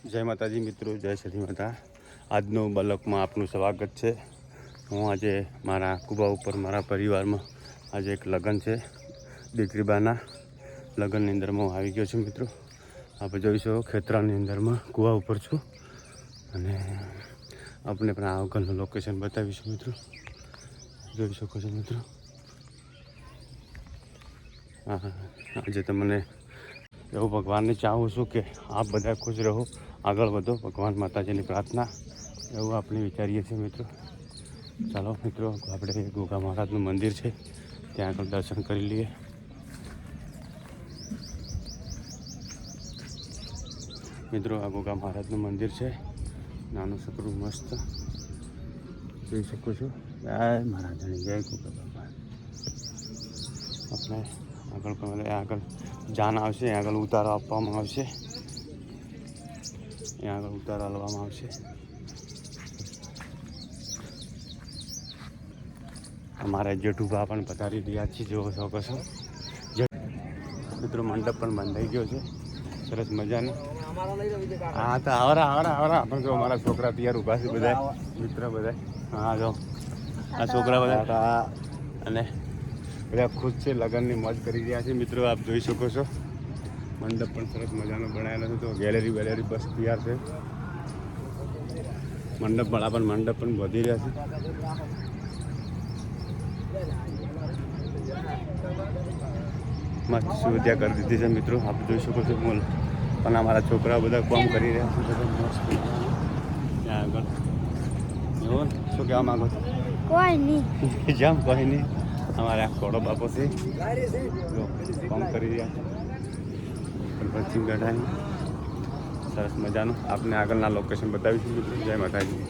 જય માતાજી મિત્રો, જય સતી માતા। આજનો બલકમાં આપનું સ્વાગત છે। હું આજે મારા કુબા ઉપર મારા પરિવારમાં આજે એક લગ્ન છે, દીકરીબાના લગ્નની અંદરમાં હું આવી ગયો છું મિત્રો। આપણે જોઈશું ખેતરાની અંદરમાં કુવા ઉપર છું અને આપણે પણ આ વખતનું લોકેશન બતાવીશું મિત્રો। જોઈ શકો છો મિત્રો। આજે તમને એવું ભગવાનને ચાહું છું કે આપ બધા ખુશ રહો, આગળ વધો, ભગવાન માતાજીની પ્રાર્થના એવું આપણે વિચારીએ છીએ મિત્રો। ચાલો મિત્રો, આપણે ગોગા મહારાજનું મંદિર છે ત્યાં આગળ દર્શન કરી લઈએ। મિત્રો, આ ગોગા મહારાજનું મંદિર છે, નાનું છોકરું મસ્ત જોઈ શકો છો। જય મહારાજની જય ગોગા બાપા। આપણે આગળ પણ આગળ જાન આવશે, આગળ ઉતારો આપવામાં આવશે, ત્યાં આગળ ઉતારો હાલવામાં આવશે। અમારા જેઠુભા પણ પધારી રહ્યા છે, જોવો શકો છો મિત્રો। મંડપ પણ બંધાઈ ગયો છે સરસ મજાનો। હા તો આવરા આવરા આવરા પણ જો અમારા છોકરા તૈયાર ઊભા છે બધા મિત્ર બધા। હા જો આ છોકરા બધા અને બધા ખુશ છે, લગ્નની મોજ કરી રહ્યા છે મિત્રો। આપ જોઈ શકો છો મંડપ પણ સરસ મજાનો બનાવેલો છે, તો ગેલેરી વેલેરી બસ તૈયાર છે। મંડપ પણ વધી રહ્યા છે। મસ્ત સુવિધા કરી દીધી છે મિત્રો, આપ જોઈ શકો છો। મોલ પણ અમારા છોકરા બધા કામ કરી રહ્યા છે બધા મસ્ત ત્યાં આગળ। એવું શું કહેવા માંગો છો? કોઈ નહીં જેમ કોઈ નહીં, અમારે આ કોડો બાપો છે કામ કરી રહ્યા છે પશ્ચિમ ગઢાની સરસ મજાનું। આપને આગળના લોકેશન બતાવીશું મિત્રો। જય માતાજી।